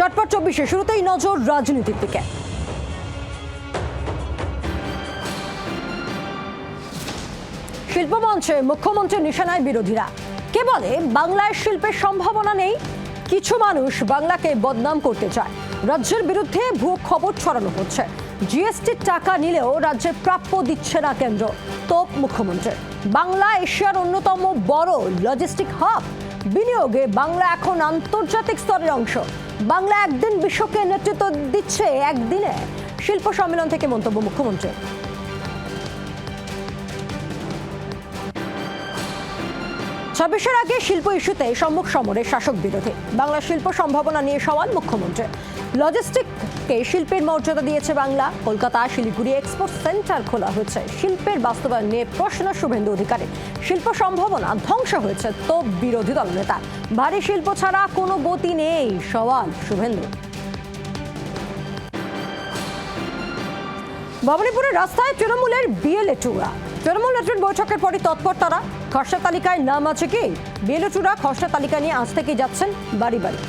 চটপট 24-এ শুরুতেই নজর রাজনীতির দিকে। শিল্পমঞ্চে মুখ্যমন্ত্রীর নিশানায় বিরোধীরা। কে বলে বাংলায় শিল্পের সম্ভাবনা নেই, কিছু মানুষ বাংলাকে বদনাম করতে চায়। রাজ্যের বিরুদ্ধে ভুয়ো খবর ছড়ানো হচ্ছে। জিএসটির টাকা নিলেও রাজ্যের প্রাপ্য দিচ্ছে না কেন্দ্র, তোপ মুখ্যমন্ত্রী। বাংলা এশিয়ার অন্যতম বড় লজিস্টিক হাব, বিনিয়োগে বাংলা এখন আন্তর্জাতিক স্তরের অংশ। বাংলা একদিন বিশ্বকে নেতৃত্ব দিচ্ছে একদিনে। শিল্প সম্মেলন থেকে মন্তব্য মুখ্যমন্ত্রী। 26-এর আগে শিল্প ইস্যুতে সম্মুখ সমরে শাসক বিরোধী। বাংলা শিল্প সম্ভাবনা নিয়ে সওয়াল মুখ্যমন্ত্রী। লজিস্টিককে শিল্পের মর্যাদা দিয়েছে বাংলা। কলকাতা শিলিগুড়ি এক্সপোর্ট সেন্টার খোলা হয়েছে। শিল্পের বাস্তবায়ন নিয়ে প্রশ্ন শুভেন্দু অধিকারী। শিল্প সম্ভাবনা ধ্বংস হয়েছে তো বিরোধী দল নেতা। ভারী শিল্প ছাড়া কোনো গতি নেই, সওয়াল শুভেন্দু। ভবানীপুরের রাস্তায় তৃণমূলের বিএলএ টুরা। তৃণমূল নেত্রীর বৈঠকের পরই তৎপর তারা। খসড়া তালিকায় নাম আছে কি? বিএলএ টুরা খসড়া তালিকা নিয়ে আজ থেকেই যাচ্ছেন বাড়ি বাড়ি।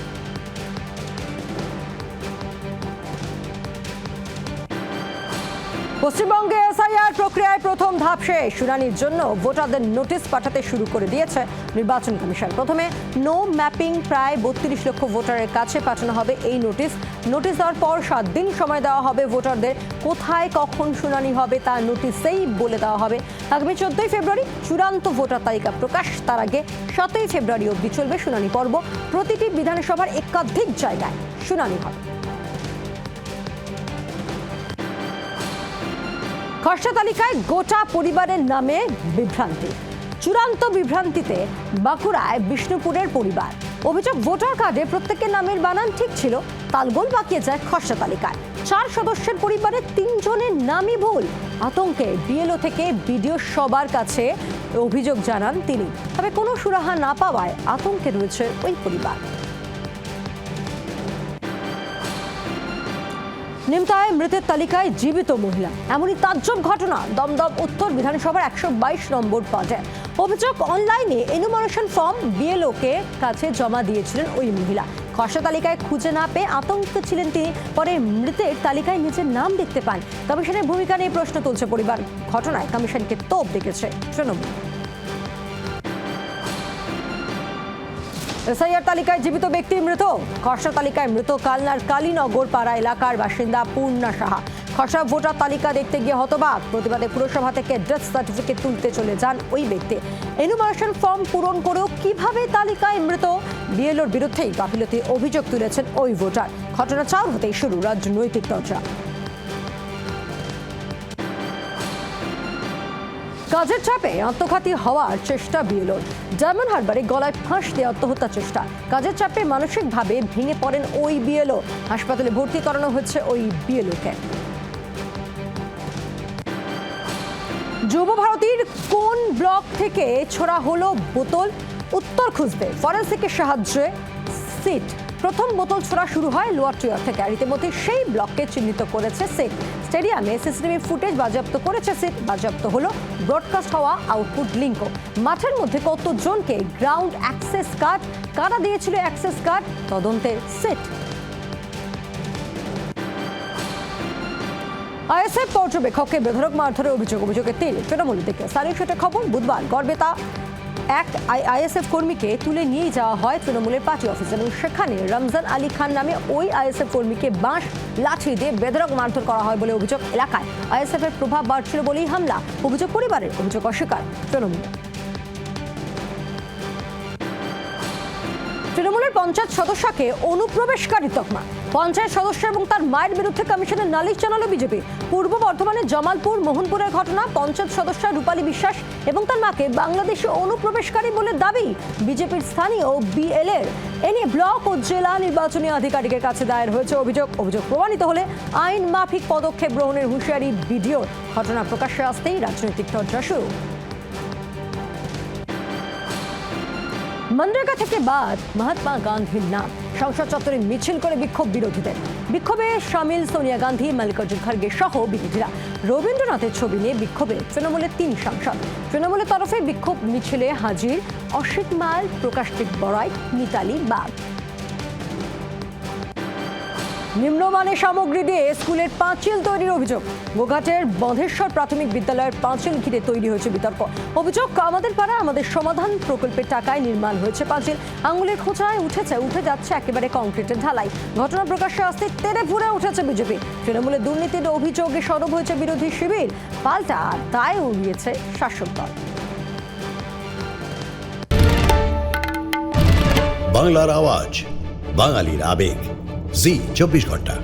পশ্চিমবঙ্গে এসআইআর প্রক্রিয়ায় প্রথম ধাপ শেষ। শুনানির জন্য ভোটারদের নোটিশ পাঠাতে শুরু করে দিয়েছে নির্বাচন কমিশন। প্রথমে নো ম্যাপিং প্রায় 32 লক্ষ ভোটারের কাছে পাঠানো হবে এই নোটিশ। নোটিশ দেওয়ার পর 7 দিন সময় দেওয়া হবে ভোটারদের। কোথায় কখন শুনানি হবে তা নোটিশেই বলে দেওয়া হবে। আগামী 14ই ফেব্রুয়ারি চূড়ান্ত ভোটার তালিকা প্রকাশ। তার আগে 7ই ফেব্রুয়ারি অবধি চলবে শুনানি পর্ব। প্রতিটি বিধানসভার একাধিক জায়গায় শুনানি হবে। খসড়া তালিকায় গোটা পরিবারের নামে বিভ্রান্তি। চূড়ান্ত বিভ্রান্তিতে বাঁকুড়ায় বিষ্ণুপুরের পরিবার। অভিযোগ ভোটার কার্ডে প্রত্যেকের নামের বানান ঠিক ছিল, তালগোল পাকিয়ে যায় খসড়া তালিকায়। 4 সদস্যের পরিবারের 3 জনের নামই ভুল। আতঙ্কে বিএলও থেকে বিডিও সবার কাছে অভিযোগ জানান তিনি। তবে কোনো সুরাহা না পাওয়ায় আতঙ্কে রয়েছে ওই পরিবার। নিমতায় মৃতের তালিকায় জীবিত মহিলা। এমনই তাজ্জব ঘটনা দমদম উত্তর বিধানসভার 122 নম্বর ওয়ার্ডে। অভিযোগ অনলাইনে এনুমারেশন ফর্ম বিএলওকে কাছে জমা দিয়েছিলেন ওই মহিলা। খসড়া তালিকায় খুঁজে না পেয়ে আতঙ্কে ছিলেন তিনি। পরে মৃতের তালিকায় নিজের নাম দেখতে পান। কমিশনের ভূমিকা নিয়ে প্রশ্ন তুলছে পরিবার। ঘটনায় কমিশনকে তোপ দেখেছে তৃণমূল। এসআইআর তালিকায় জীবিত ব্যক্তি মৃত। খসড়া তালিকায় মৃত কালনার কালীনগর পাড়া এলাকার বাসিন্দা পূর্ণা সাহা। খসড়া ভোটার তালিকা দেখতে গিয়ে হতবাক। প্রতিবাদে পুরসভা থেকে ডেথ সার্টিফিকেট তুলতে চলে যান ওই ব্যক্তি। এনুমারেশন ফর্ম পূরণ করেও কিভাবে তালিকায় মৃত? বিএলওর বিরুদ্ধেই গাফিলতির অভিযোগ তুলেছেন ওই ভোটার। ঘটনা চাউর হতেই শুরু রাজনৈতিক চর্চা। কাজের চাপে আত্মঘাতী হওয়ার চেষ্টা বিএলওর। ডায়মন্ড হারবারে গলায় ফাঁস দিয়ে আত্মহত্যা চেষ্টা। কাজের চাপে মানসিকভাবে ভেঙে পড়েন ওই বিএলও। হাসপাতালে ভর্তি করানো হচ্ছে ওই বিএলওকে। যুব ভারতীর কোন ব্লক থেকে ছোড়া হলো বোতল? উত্তর খুঁজতে ফরেন্সিকের সাহায্যে সিট। প্রথম বোতল ছোড়া শুরু হয় লোয়ার টিয়ার থেকে। রীতিমতো সেই ব্লককে চিহ্নিত করেছে সিট। স্টেডিয়ামে সিসিটিভি ফুটেজ বাজেয়াপ্ত করেছে সিট। বাজেয়াপ্ত হলো ব্রডকাস্ট হওয়া আউটপুট লিঙ্কও। মাঠের মধ্যে কতজনকে গ্রাউন্ড অ্যাক্সেস কার্ড, কারা দিয়েছিল অ্যাক্সেস কার্ড, তদন্তে সিট। আইএসএফ পর্যবেক্ষককে বেধড়ক মারধরের অভিযোগের তীর তৃণমূলের দিকে। স্থানীয় সূত্রে খবর, বুধবার গড়বেতা এক আইএসএফ কর্মীকে তুলে নিয়ে যাওয়া হয় তৃণমূলের পার্টি অফিস এবং সেখানে রমজান আলী খান নামে ওই আইএসএফ কর্মীকে বাঁশ লাঠি দিয়ে বেধড়ক মারধর করা হয় বলে অভিযোগ। এলাকায় আইএসএফ এর প্রভাব বাড়ছিল বলেই হামলা। অভিযোগ পরিবারের, অভিযোগ অস্বীকার তৃণমূল। তৃণমূলের পঞ্চায়েত সদস্যকে অনুপ্রবেশকারী তকমা। পঞ্চায়েত সদস্য এবং তার মায়ের বিরুদ্ধে কমিশনের নালিশ জানালো বিজেপি। পূর্ব বর্ধমানের জামালপুর মোহনপুরের ঘটনা। পঞ্চায়েত সদস্য রূপালী বিশ্বাস এবং তার মাকে বাংলাদেশে অনুপ্রবেশকারী বলে দাবি বিজেপির স্থানীয় বিএলএর। এ নিয়ে ব্লক ও জেলা নির্বাচনী আধিকারিকের কাছে দায়ের হয়েছে অভিযোগ। অভিযোগ প্রমাণিত হলে আইন মাফিক পদক্ষেপ গ্রহণের হুঁশিয়ারি বিডিও। ঘটনা প্রকাশ্যে আসতেই রাজনৈতিক চর্চা শুরু। মনরেগা থেকে বাদ মহাত্মা গান্ধীর নাম। সংসদ চত্বরে মিছিল করে বিক্ষোভ বিরোধীদের। বিক্ষোভে সামিল সোনিয়া গান্ধী, মল্লিকার্জুন খার্গে সহ বিরোধীরা। রবীন্দ্রনাথের ছবি নিয়ে বিক্ষোভে তৃণমূলের 3 সাংসদ। তৃণমূলের তরফে বিক্ষোভ মিছিলে হাজির অসিত মাল, প্রকাশজিৎ বড়াই, মিতালি বাগ। নিম্নমানের সামগ্রী দিয়ে স্কুলের পাঁচিল তৈরির অভিযোগ। গোঘাটের বধেশ্বর প্রাথমিক বিদ্যালয়ের পাঁচিল ঘিরে তৈরি হয়েছে বিতর্ক। অভিযোগ, আমাদের পাড়া আমাদের সমাধান প্রকল্পের টাকায় নির্মাণ হয়েছে পাঁচিল। আঙুলের খোঁচায় উঠে যাচ্ছে একেবারে কংক্রিটের ঢালাই। ঘটনা প্রকাশ্যে আসতে তেড়ে ফুঁড়ে উঠেছে বিজেপি। তৃণমূলের দুর্নীতির অভিযোগে সরব হয়েছে বিরোধী শিবির। পাল্টা দায় উড়িয়েছে শাসক দল। বাংলার আওয়াজ, বাঙালির আবেগ, জি 24 ঘন্টা।